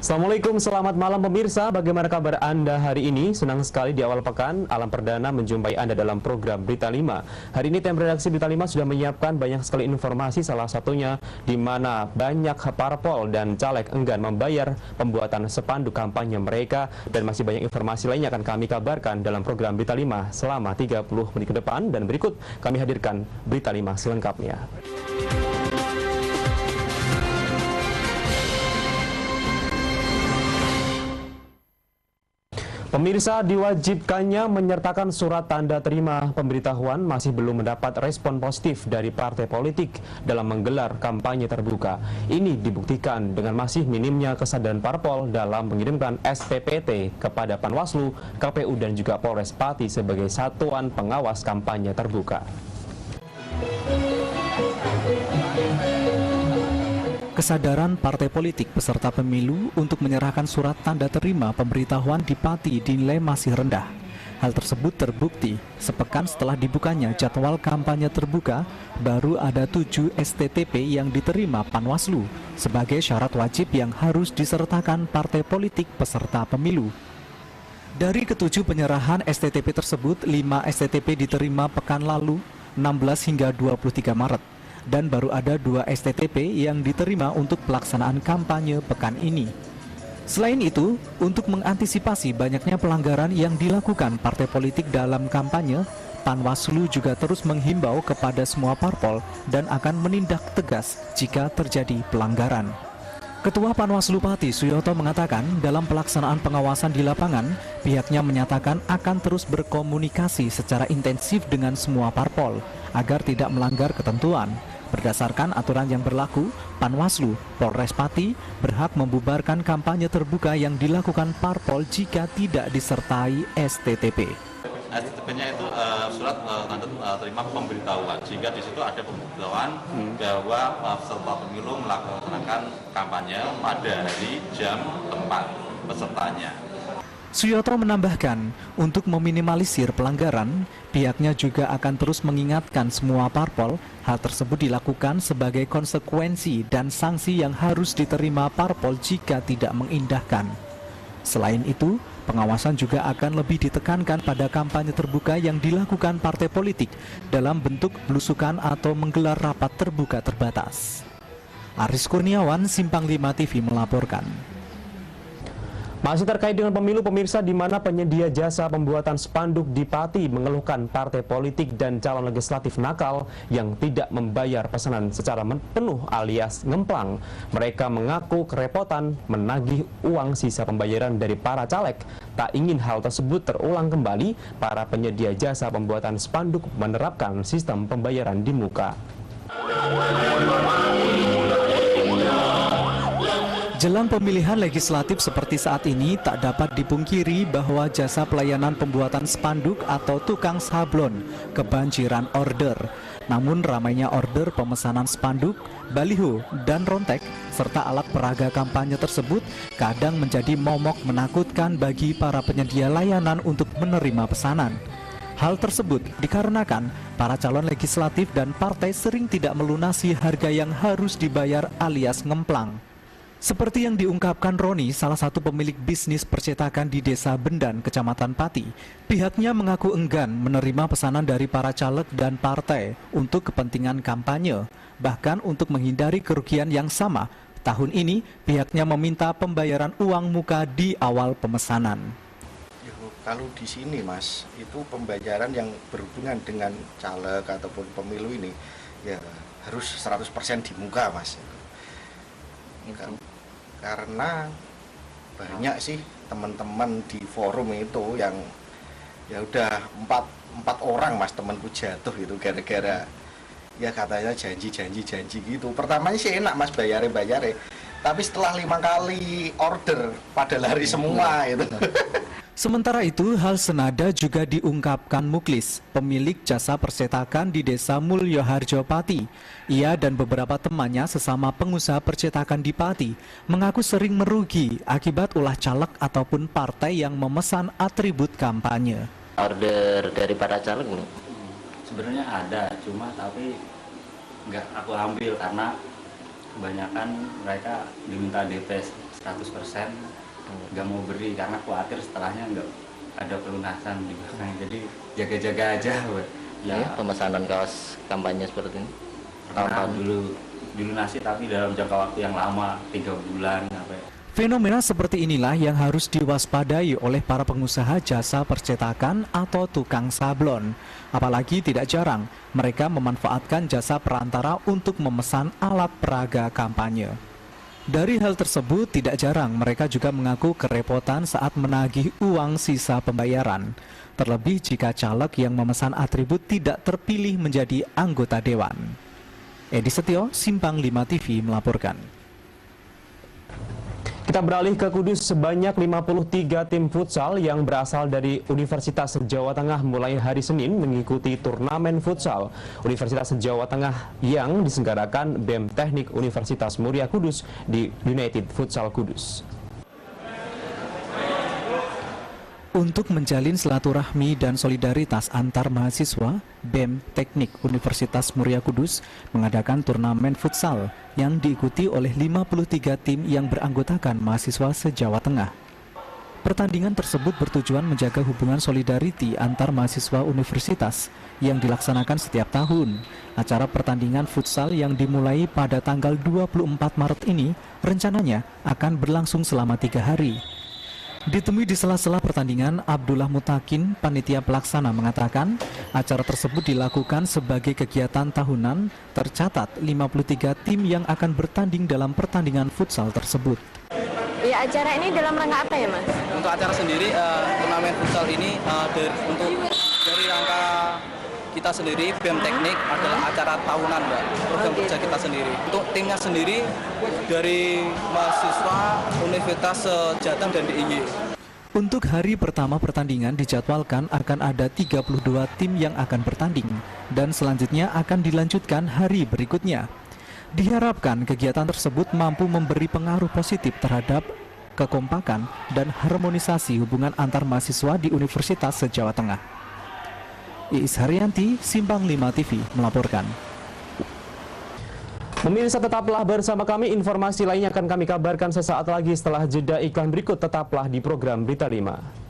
Assalamualaikum, selamat malam pemirsa. Bagaimana kabar Anda hari ini? Senang sekali di awal pekan, Alam Perdana menjumpai Anda dalam program Berita 5. Hari ini tim redaksi Berita 5 sudah menyiapkan banyak sekali informasi, salah satunya di mana banyak parpol dan caleg enggan membayar pembuatan spanduk kampanye mereka, dan masih banyak informasi lainnya akan kami kabarkan dalam program Berita 5 selama 30 menit ke depan, dan berikut kami hadirkan Berita 5 selengkapnya. Pemirsa, diwajibkannya menyertakan surat tanda terima pemberitahuan masih belum mendapat respon positif dari partai politik dalam menggelar kampanye terbuka. Ini dibuktikan dengan masih minimnya kesadaran parpol dalam mengirimkan SPPT kepada Panwaslu, KPU dan juga Polres Pati sebagai satuan pengawas kampanye terbuka. Kesadaran partai politik peserta pemilu untuk menyerahkan surat tanda terima pemberitahuan di Pati dinilai masih rendah. Hal tersebut terbukti sepekan setelah dibukanya jadwal kampanye terbuka, baru ada 7 STTP yang diterima Panwaslu sebagai syarat wajib yang harus disertakan partai politik peserta pemilu. Dari ketujuh penyerahan STTP tersebut, 5 STTP diterima pekan lalu, 16 hingga 23 Maret. Dan baru ada 2 STTP yang diterima untuk pelaksanaan kampanye pekan ini. Selain itu, untuk mengantisipasi banyaknya pelanggaran yang dilakukan partai politik dalam kampanye, Panwaslu juga terus menghimbau kepada semua parpol dan akan menindak tegas jika terjadi pelanggaran. Ketua Panwaslu Pati, Suyoto, mengatakan dalam pelaksanaan pengawasan di lapangan, pihaknya menyatakan akan terus berkomunikasi secara intensif dengan semua parpol agar tidak melanggar ketentuan. Berdasarkan aturan yang berlaku, Panwaslu, Polres Pati berhak membubarkan kampanye terbuka yang dilakukan parpol jika tidak disertai STTP. STTP-nya itu surat tanda terima pemberitahuan, sehingga di situ ada pemberitahuan bahwa peserta pemilu melaksanakan kampanye pada hari, jam, tempat pesertanya. Suyoto menambahkan, untuk meminimalisir pelanggaran, pihaknya juga akan terus mengingatkan semua parpol hal tersebut dilakukan sebagai konsekuensi dan sanksi yang harus diterima parpol jika tidak mengindahkan. Selain itu, pengawasan juga akan lebih ditekankan pada kampanye terbuka yang dilakukan partai politik dalam bentuk belusukan atau menggelar rapat terbuka terbatas. Aris Kurniawan, Simpang 5 TV melaporkan. Masih terkait dengan pemilu, pemirsa, di mana penyedia jasa pembuatan spanduk di Pati mengeluhkan partai politik dan calon legislatif nakal yang tidak membayar pesanan secara penuh alias ngemplang. Mereka mengaku kerepotan menagih uang sisa pembayaran dari para caleg. Tak ingin hal tersebut terulang kembali, para penyedia jasa pembuatan spanduk menerapkan sistem pembayaran di muka. Jelang pemilihan legislatif seperti saat ini, tak dapat dipungkiri bahwa jasa pelayanan pembuatan spanduk atau tukang sablon kebanjiran order. Namun ramainya order pemesanan spanduk, baliho, dan rontek, serta alat peraga kampanye tersebut kadang menjadi momok menakutkan bagi para penyedia layanan untuk menerima pesanan. Hal tersebut dikarenakan para calon legislatif dan partai sering tidak melunasi harga yang harus dibayar alias ngemplang. Seperti yang diungkapkan Roni, salah satu pemilik bisnis percetakan di Desa Bendan, Kecamatan Pati, pihaknya mengaku enggan menerima pesanan dari para caleg dan partai untuk kepentingan kampanye. Bahkan untuk menghindari kerugian yang sama, tahun ini pihaknya meminta pembayaran uang muka di awal pemesanan. Kalau di sini, Mas, itu pembayaran yang berhubungan dengan caleg ataupun pemilu ini ya harus 100% di muka, Mas. Karena banyak sih teman-teman di forum itu yang ya udah empat orang, Mas, temanku jatuh gitu gara-gara ya katanya janji gitu. Pertamanya sih enak, Mas, bayare, tapi setelah 5 kali order pada lari semua itu. Sementara itu, hal senada juga diungkapkan Muklis, pemilik jasa percetakan di Desa Mulyoharjo Pati. Ia dan beberapa temannya sesama pengusaha percetakan di Pati mengaku sering merugi akibat ulah caleg ataupun partai yang memesan atribut kampanye. Order dari para caleg nih? Sebenarnya ada, tapi nggak aku ambil karena kebanyakan mereka diminta DP 100%, nggak mau beri karena khawatir setelahnya nggak ada pelunasan di belakang. Jadi jaga-jaga aja buat Ya, pemesanan kaos kampanye seperti ini. pernah dulu dilunasi tapi dalam jangka waktu yang lama, 3 bulan sampai. Fenomena seperti inilah yang harus diwaspadai oleh para pengusaha jasa percetakan atau tukang sablon. Apalagi tidak jarang mereka memanfaatkan jasa perantara untuk memesan alat peraga kampanye. Dari hal tersebut tidak jarang mereka juga mengaku kerepotan saat menagih uang sisa pembayaran. Terlebih jika caleg yang memesan atribut tidak terpilih menjadi anggota dewan. Edi Setio, Simpang 5 TV melaporkan. Kita beralih ke Kudus, sebanyak 53 tim futsal yang berasal dari Universitas Jawa Tengah mulai hari Senin mengikuti turnamen futsal Universitas Jawa Tengah yang diselenggarakan BEM Teknik Universitas Muria Kudus di United Futsal Kudus. Untuk menjalin silaturahmi dan solidaritas antar mahasiswa, BEM Teknik Universitas Muria Kudus mengadakan turnamen futsal yang diikuti oleh 53 tim yang beranggotakan mahasiswa se-Jawa Tengah. Pertandingan tersebut bertujuan menjaga hubungan solidariti antar mahasiswa universitas yang dilaksanakan setiap tahun. Acara pertandingan futsal yang dimulai pada tanggal 24 Maret ini rencananya akan berlangsung selama 3 hari. Ditemui di sela-sela pertandingan, Abdullah Mutakin, panitia pelaksana mengatakan acara tersebut dilakukan sebagai kegiatan tahunan. Tercatat 53 tim yang akan bertanding dalam pertandingan futsal tersebut. Ya, acara ini dalam rangka apa ya, Mas? Untuk acara sendiri, turnamen futsal ini dari rangka kita sendiri, BEM Teknik adalah acara tahunan, Mbak, program kerja kita sendiri. Untuk timnya sendiri dari mahasiswa Universitas Jateng dan DIY. Untuk hari pertama pertandingan dijadwalkan akan ada 32 tim yang akan bertanding dan selanjutnya akan dilanjutkan hari berikutnya. Diharapkan kegiatan tersebut mampu memberi pengaruh positif terhadap kekompakan dan harmonisasi hubungan antar mahasiswa di Universitas se-Jawa Tengah. Iis Haryanti, Simpang 5 TV melaporkan. Pemirsa, tetaplah bersama kami, informasi lainnya akan kami kabarkan sesaat lagi setelah jeda iklan berikut. Tetaplah di program Berita 5.